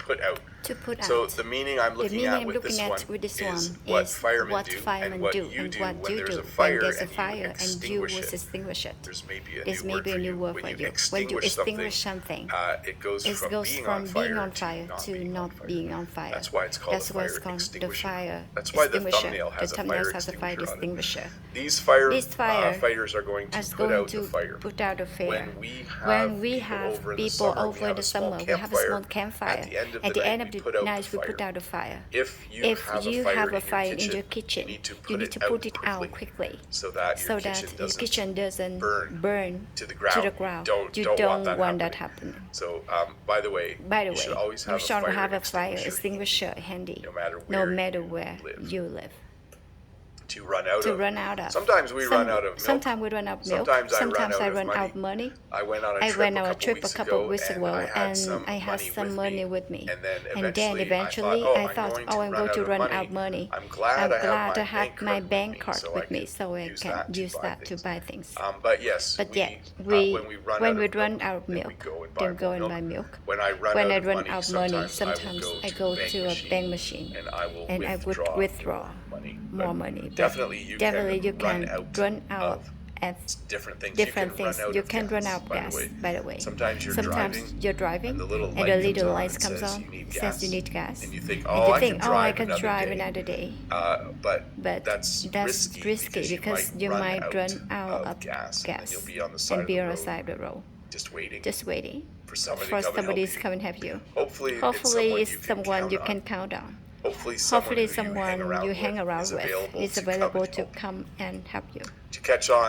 put out. To put So out. the meaning I'm looking at with this one is what firemen do and what you do when there's a fire and you extinguish it. There's maybe a new word for you. When you extinguish something, it goes from being on fire to not being on fire. That's why it's called the fire extinguisher. That's why the thumbnail has a fire extinguisher on it. These firefighters are going to put out the fire. When we have people over in the summer, we have a small campfire. At the end of the night, we put out the fire. If you have a fire in your kitchen, you need to put it out quickly so that your kitchen doesn't burn to the ground. You don't want that happening. So, by the way, you should always have a fire extinguisher handy, no matter where you live. To run out of. Sometimes we run out of milk. Sometimes we run out of milk. Sometimes I run out of money. I went on a trip a couple of weeks ago, and I had some money with me. And then eventually I thought, I'm going to run out of money. I'm glad to have my bank card with me so I can use that to buy things. But yet, when we run out of milk, then go and buy milk. When I run out of money, sometimes I go to a bank machine and I would withdraw more money. Definitely you can run out of different things. You can run out of gas, by the way. Sometimes you're driving and the little lights comes on, says you need gas. And you think, I can drive another day. But that's risky because you might run out of gas and be on the side of the road. Just waiting for somebody to come and help you. Hopefully it's someone you can count on. Hopefully someone you hang around with is available to come and help you. To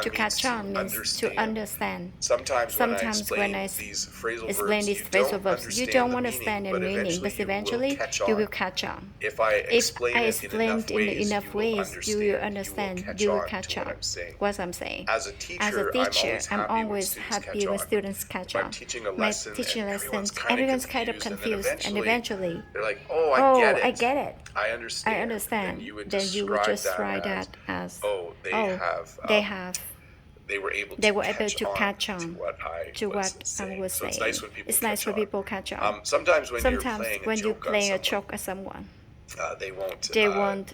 catch on means to understand. Sometimes when I explain these phrasal verbs, you don't understand the meaning, but eventually you will catch on. If I explain it in enough ways, you will understand, you will catch on what I'm saying. As a teacher, I'm always happy when students catch on. My teaching lessons, everyone's kind of confused, and eventually, they're like, I get it. I understand. Then you would just write that as, they were able to catch on to what I was saying. It's nice when people catch on. Sometimes when you play a joke at someone, they won't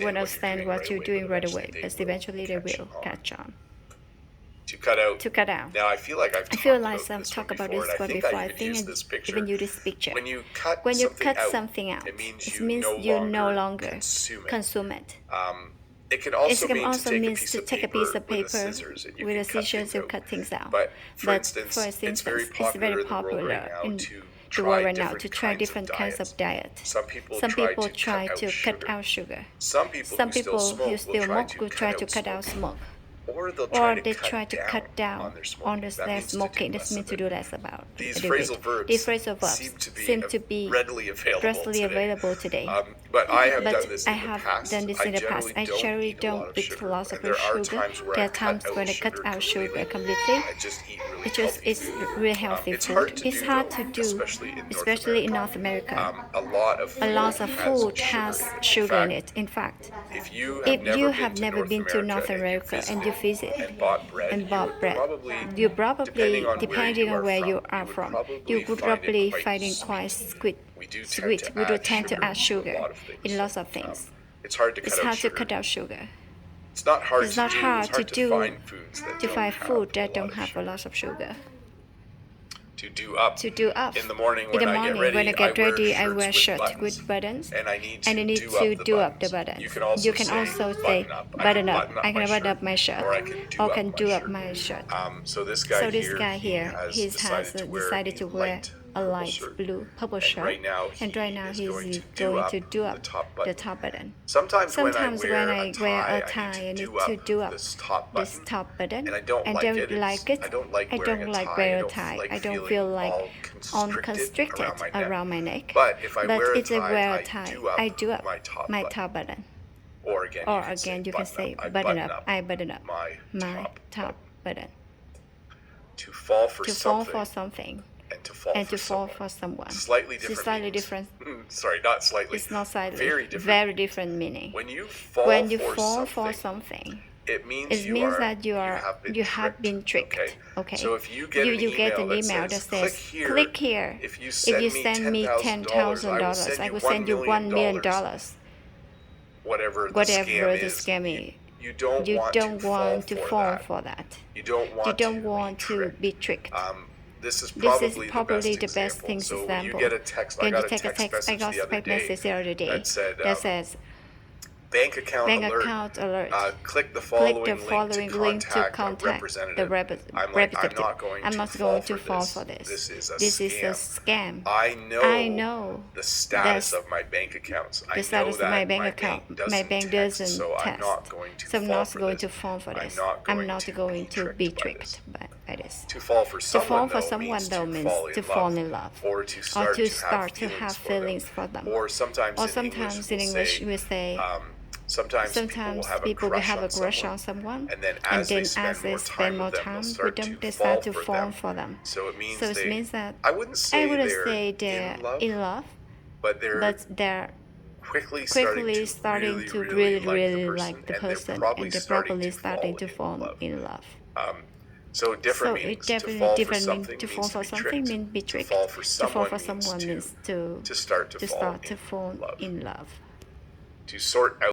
understand what you're doing right away, but eventually they will catch on. To cut out. Now I feel like I've talked about this one before. I think I even use this picture. When you cut something out, it means you no longer consume it. It can also mean to take a piece of paper with a scissors and cut things out. But for instance, it's very popular in the world right now to try different kinds of diet. Some people try to cut out sugar. Some people who still smoke will try to cut out smoke. Or they try to cut down on their smoking. This means to do less about it. These phrasal verbs seem to be readily available today. But I have done this in the past. I generally don't eat philosopher sugar. There are times when I cut out sugar completely. It's really healthy food. It's hard to do, especially in North America. A lot of food has sugar in it. In fact, if you have never been to North America and you visit and bought bread, you probably, depending on where you are from, you would probably find it quite sweet. We do tend to add sugar in lots of things. It's hard to cut out sugar. It's not hard to find food that don't have a lot of sugar. To do up. In the morning when I get ready, I wear a shirt with buttons, and I need to do up the buttons. You can also say button up. I can button up my shirt, or can do up my shirt. So this guy here, he has decided to wear a light blue, purple shirt, and right now he's going to do up the top button. Sometimes when I wear a tie, I need to do up this top button, and I don't like it. I don't like wearing a tie. I don't feel like constricted around my neck. But if I wear a tie, I do up my top button. Or again, you can say button up. I button up my top button. To fall for something. And to fall for someone. Slightly different. Sorry, not slightly. It's not slightly. Very different meaning. When you fall for something, It It means that you have been tricked. Okay. So if you get an email that says, click here. if you If you send me $10,000, I will send you $1 million. Whatever the Whatever the scam scam is. is. You don't want to fall for that. You don't want to be tricked. This is probably the best example. So you get a text. I got a text message the other day that says, bank account alert. Click the following link to contact the representative. I'm not going to fall for this. This is a scam. I know the status of my bank accounts. The status of my bank account. My bank doesn't so test. I'm not going to So I'm not going to fall fall for this. I'm not going to be tricked by this. To fall for someone, means to fall in love. Or to start to have feelings for them. Or sometimes in English we say sometimes people will have a crush on someone, and then as they spend more time with them, they start to fall for them. So it means that I wouldn't say they're in love, but they're quickly starting to really like the person, and they're probably starting to fall in love. So different meanings. To fall for something means be tricked. To fall for someone means to start to fall in love. To sort out